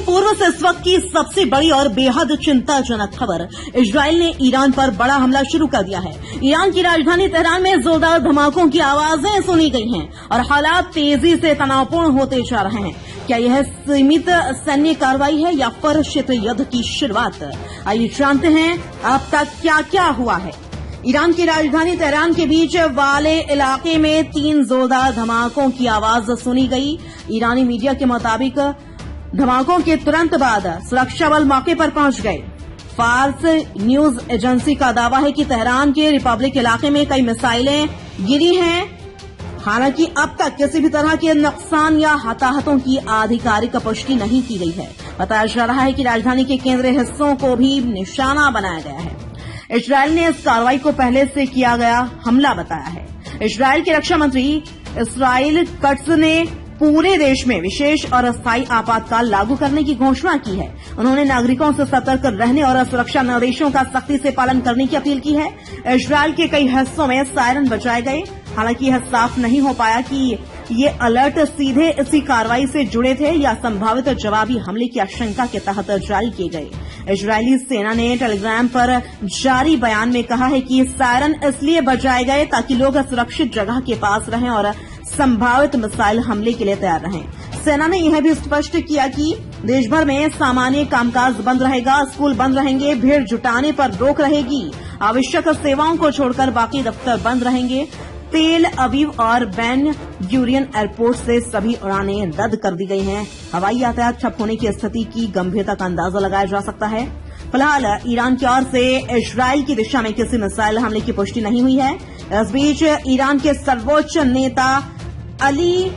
पूर्व से इस वक्त की सबसे बड़ी और बेहद चिंताजनक खबर, इजराइल ने ईरान पर बड़ा हमला शुरू कर दिया है। ईरान की राजधानी तेहरान में जोरदार धमाकों की आवाजें सुनी गई हैं और हालात तेजी से तनावपूर्ण होते जा रहे हैं। क्या यह सीमित सैन्य कार्रवाई है या फिर शीत युद्ध की शुरुआत? आइए जानते हैं अब तक क्या क्या हुआ है। ईरान की राजधानी तेहरान के बीच वाले इलाके में 3 जोरदार धमाकों की आवाज सुनी गई। ईरानी मीडिया के मुताबिक धमाकों के तुरंत बाद सुरक्षा बल मौके पर पहुंच गए। फार्स न्यूज एजेंसी का दावा है कि तेहरान के रिपब्लिक इलाके में कई मिसाइलें गिरी हैं। हालांकि अब तक किसी भी तरह के नुकसान या हताहतों की आधिकारिक पुष्टि नहीं की गई है। बताया जा रहा है कि राजधानी के केंद्रीय हिस्सों को भी निशाना बनाया गया है। इजराइल ने इस कार्रवाई को पहले से किया गया हमला बताया है। इजराइल के रक्षा मंत्री इसराइल कट्स ने पूरे देश में विशेष और अस्थायी आपातकाल लागू करने की घोषणा की है। उन्होंने नागरिकों से सतर्क रहने और सुरक्षा निर्देशों का सख्ती से पालन करने की अपील की है। इजराइल के कई हिस्सों में सायरन बजाए गए। हालांकि यह साफ नहीं हो पाया कि ये अलर्ट सीधे इसी कार्रवाई से जुड़े थे या संभावित जवाबी हमले की आशंका के तहत जारी किए गए। इजरायली सेना ने टेलीग्राम पर जारी बयान में कहा है कि सायरन इसलिए बजाए गए ताकि लोग सुरक्षित जगह के पास रहें और संभावित मिसाइल हमले के लिए तैयार रहें। सेना ने यह भी स्पष्ट किया कि देश भर में सामान्य कामकाज बंद रहेगा, स्कूल बंद रहेंगे, भीड़ जुटाने पर रोक रहेगी, आवश्यक सेवाओं को छोड़कर बाकी दफ्तर बंद रहेंगे। तेल अवीव और बेन गुरियन एयरपोर्ट से सभी उड़ानें रद्द कर दी गई हैं। हवाई यातायात ठप होने की स्थिति की गंभीरता का अंदाजा लगाया जा सकता है। फिलहाल ईरान की ओर से इजराइल की दिशा में किसी मिसाइल हमले की पुष्टि नहीं हुई है। इस बीच ईरान के सर्वोच्च नेता अली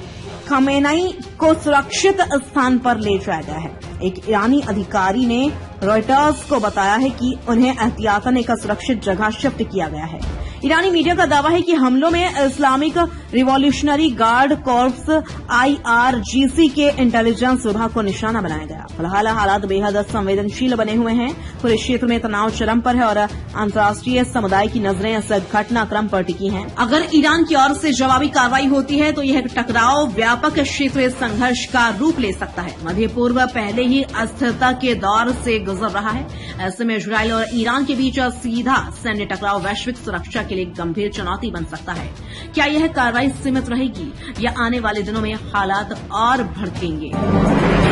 खमेनी को सुरक्षित स्थान पर ले जाया गया है। एक ईरानी अधिकारी ने रॉयटर्स को बताया है कि उन्हें एहतियातन एक सुरक्षित जगह शिफ्ट किया गया है। ईरानी मीडिया का दावा है कि हमलों में Islamic revolutionary guard corps IRGC के इंटेलिजेंस विभाग को निशाना बनाया गया। फिलहाल हालात बेहद संवेदनशील बने हुए हैं। पूरे क्षेत्र में तनाव चरम पर है और अंतर्राष्ट्रीय समुदाय की नजरें इस घटनाक्रम पर टिकी हैं। अगर ईरान की ओर से जवाबी कार्रवाई होती है तो यह टकराव व्यापक क्षेत्रीय संघर्ष का रूप ले सकता है। मध्य पूर्व पहले ही अस्थिरता के दौर से गुजर रहा है। ऐसे में इजराइल और ईरान के बीच सीधा सैन्य टकराव वैश्विक सुरक्षा के लिए गंभीर चुनौती बन सकता है। क्या यह कार्रवाई सीमित रहेगी या आने वाले दिनों में हालात और भड़केंगे?